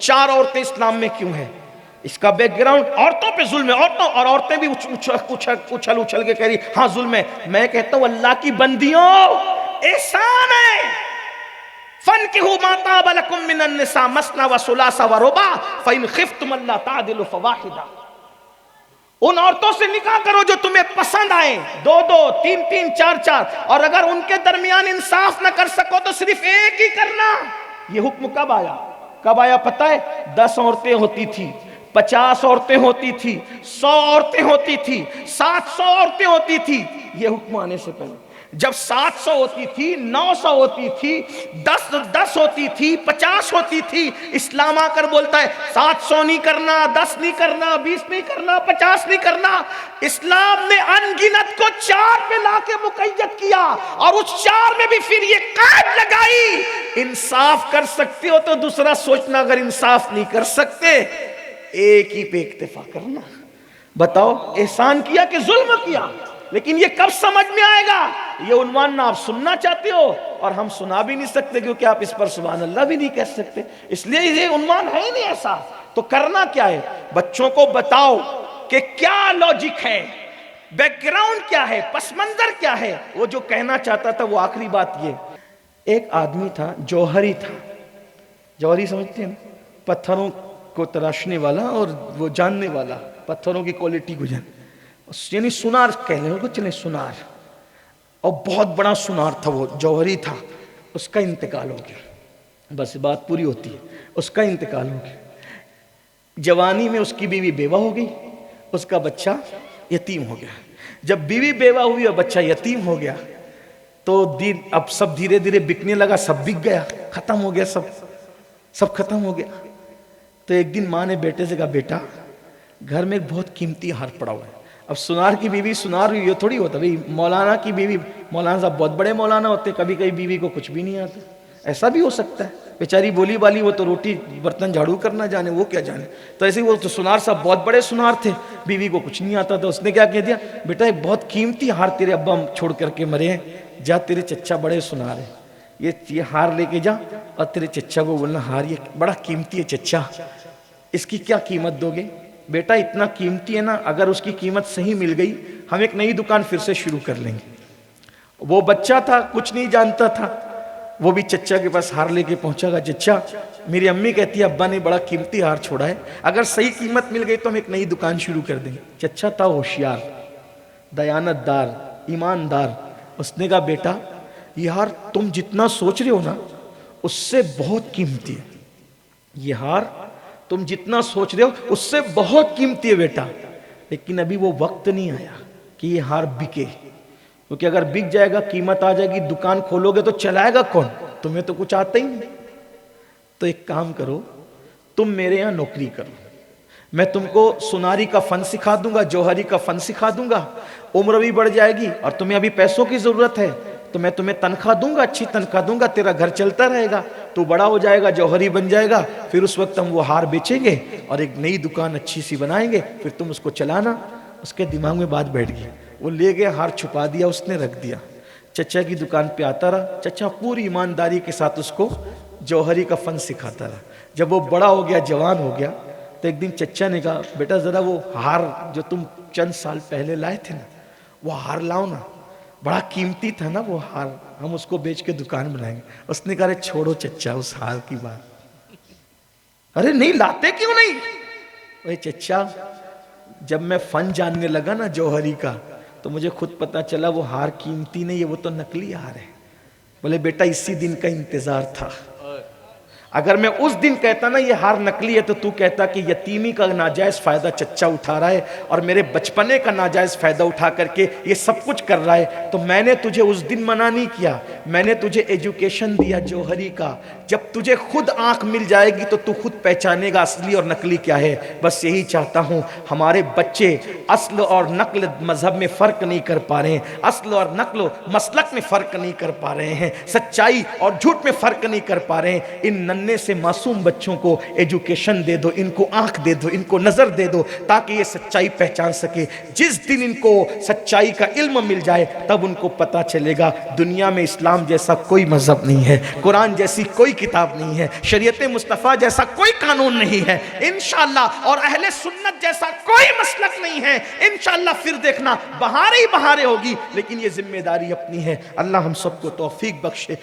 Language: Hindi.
4 औरतें इस्लाम में क्यों हैं? इसका बैकग्राउंड औरतों पे जुल्म है, औरतों, और औरतें भी उछल उछल के कह रही हाँ जुल्म है। मैं कहता हूं अल्लाह की बंदियों, एहसान है। फनकिहू मा ताब लकुम मिनन निसा मसना व सुलासा व रुबा फइन खिफ्तुम अल्ला तादिलु फवाहिदा। उन औरतों से निकाह करो जो तुम्हें पसंद आए, 2-2, 3-3, 4-4, और अगर उनके दरमियान इंसाफ न कर सको तो सिर्फ एक ही करना। यह हुक्म कब आया? कब आया पता है? 10 औरतें होती थी, 50 औरतें होती थी, 100 औरतें होती थी, 700 औरतें होती थी। यह हुक्म आने से पहले जब 700 होती थी, 900 होती थी, 10 होती थी, 50 होती थी, इस्लाम आकर बोलता है 700 नहीं करना, 10 नहीं करना, 20 नहीं करना, 50 नहीं करना। इस्लाम ने अनगिनत को 4 पे लाके मुकैयद किया, और उस 4 में भी फिर ये कैद लगाई, इंसाफ कर सकते हो तो दूसरा सोचना, अगर इंसाफ नहीं कर सकते एक ही पे इक्तिफा करना। बताओ एहसान किया कि जुल्म किया? लेकिन ये कब समझ में आएगा? ये उन्वान ना आप सुनना चाहते हो, और हम सुना भी नहीं सकते क्योंकि आप इस पर सुभान अल्लाह भी नहीं कह सकते, इसलिए ये उन्वान है ही नहीं ऐसा। तो करना क्या है? बच्चों को बताओ कि क्या लॉजिक है, बैकग्राउंड क्या है, पस मंजर क्या है। वो जो कहना चाहता था वो आखिरी बात ये, एक आदमी था, जौहरी था। जौहरी समझते हैं? पत्थरों को तराशने वाला और वो जानने वाला, पत्थरों की क्वालिटी को जान, यानी सुनार कह लें, चले सुनार, और बहुत बड़ा सुनार था वो, जौहरी था। उसका इंतकाल हो गया, बस बात पूरी होती है, उसका इंतकाल हो गया। जवानी में उसकी बीवी बेवा हो गई, उसका बच्चा यतीम हो गया। जब बीवी बेवा हुई और बच्चा यतीम हो गया तो अब सब धीरे धीरे बिकने लगा, सब बिक गया, खत्म हो गया, सब खत्म हो गया। तो एक दिन माँ ने बेटे से कहा, बेटा घर में एक बहुत कीमती हार पड़ा हुआ है। अब सुनार की बीवी सुनार ये थोड़ी होता भाई, मौलाना की बीवी, मौलाना साहब बहुत बड़े मौलाना होते, कभी कभी बीवी को कुछ भी नहीं आता, ऐसा भी हो सकता है। बेचारी बोली वाली, वो तो रोटी बर्तन झाड़ू करना जाने, वो क्या जाने। तो ऐसे वो तो सुनार साहब बहुत बड़े सुनार थे, बीवी को कुछ नहीं आता था। उसने क्या कह दिया, बेटा ये बहुत कीमती हार तेरे अब्बा छोड़ करके मरे हैं, जा तेरे चच्चा बड़े सुनार है, ये हार लेके जा और तेरे चच्चा को बोलना, हार ये बड़ा कीमती है चच्चा, इसकी क्या कीमत दोगे? बेटा इतना कीमती है ना, अगर उसकी कीमत सही मिल गई हम एक नई दुकान फिर से शुरू कर लेंगे। वो बच्चा था, कुछ नहीं जानता था, वो भी चच्चा के पास हार लेके पहुंचागा, चच्चा मेरी अम्मी कहती है अब्बा ने बड़ा कीमती हार छोड़ा है, अगर सही कीमत मिल गई तो हम एक नई दुकान शुरू कर देंगे। चच्चा था होशियार, दयानतदार, ईमानदार। उसने कहा बेटा ये हार तुम जितना सोच रहे हो ना उससे बहुत कीमती है, ये हार तुम जितना सोच रहे हो उससे बहुत कीमती है बेटा, लेकिन अभी वो वक्त नहीं आया कि ये हार बिके, क्योंकि अगर बिक जाएगा कीमत आ जाएगी, दुकान खोलोगे तो चलाएगा कौन? तुम्हें तो कुछ आता ही नहीं। तो एक काम करो, तुम मेरे यहाँ नौकरी करो, मैं तुमको सुनारी का फन सिखा दूंगा, जौहरी का फन सिखा दूंगा, उम्र भी बढ़ जाएगी, और तुम्हें अभी पैसों की जरूरत है तो मैं तुम्हें तनख्वाह दूंगा, अच्छी तनख्वाह दूंगा, तेरा घर चलता रहेगा, तू बड़ा हो जाएगा, जौहरी बन जाएगा, फिर उस वक्त हम वो हार बेचेंगे और एक नई दुकान अच्छी सी बनाएंगे, फिर तुम उसको चलाना। उसके दिमाग में बात बैठ गई, वो ले गया, हार छुपा दिया, उसने रख दिया, चचा की दुकान पे आता रहा। चचा पूरी ईमानदारी के साथ उसको जौहरी का फन सिखाता रहा। जब वो बड़ा हो गया, जवान हो गया, तो एक दिन चचा ने कहा, बेटा जरा वो हार जो तुम चंद साल पहले लाए थे ना, वो हार लाओ ना, बड़ा कीमती था ना वो हार, हम उसको बेच के दुकान बनाएंगे। उसने कहा, छोड़ो चच्चा उस हार की बात, अरे नहीं लाते क्यों नहीं? वही चच्चा, जब मैं फन जानने लगा ना जौहरी का, तो मुझे खुद पता चला वो हार कीमती नहीं है, वो तो नकली हार है। बोले बेटा इसी दिन का इंतजार था, अगर मैं उस दिन कहता ना ये हार नकली है तो तू कहता कि यतीमी का नाजायज फायदा चच्चा उठा रहा है और मेरे बचपने का नाजायज फायदा उठा करके ये सब कुछ कर रहा है। तो मैंने तुझे उस दिन मना नहीं किया, मैंने तुझे एजुकेशन दिया जौहरी का। जब तुझे खुद आंख मिल जाएगी तो तू खुद पहचानेगा असली और नकली क्या है। बस यही चाहता हूँ, हमारे बच्चे असल और नकल मजहब में फ़र्क नहीं कर पा रहे हैं, असल और नकल मसलक में फ़र्क नहीं कर पा रहे हैं, सच्चाई और झूठ में फ़र्क नहीं कर पा रहे हैं। इन नन्हे से मासूम बच्चों को एजुकेशन दे दो, इनको आंख दे दो, इनको नजर दे दो, ताकि ये सच्चाई पहचान सके। जिस दिन इनको सच्चाई का इल्म मिल जाए तब उनको पता चलेगा दुनिया में इस्लाम जैसा कोई मजहब नहीं है, कुरान जैसी कोई किताब नहीं है, शरीयत मुस्तफ़ा जैसा कोई कानून नहीं है इंशाअल्लाह, और अहले सुन्नत जैसा कोई मसलक नहीं है इंशाअल्लाह। फिर देखना बहारें ही बहारें होगी, लेकिन ये जिम्मेदारी अपनी है। अल्लाह हम सबको तौफीक बख्शे।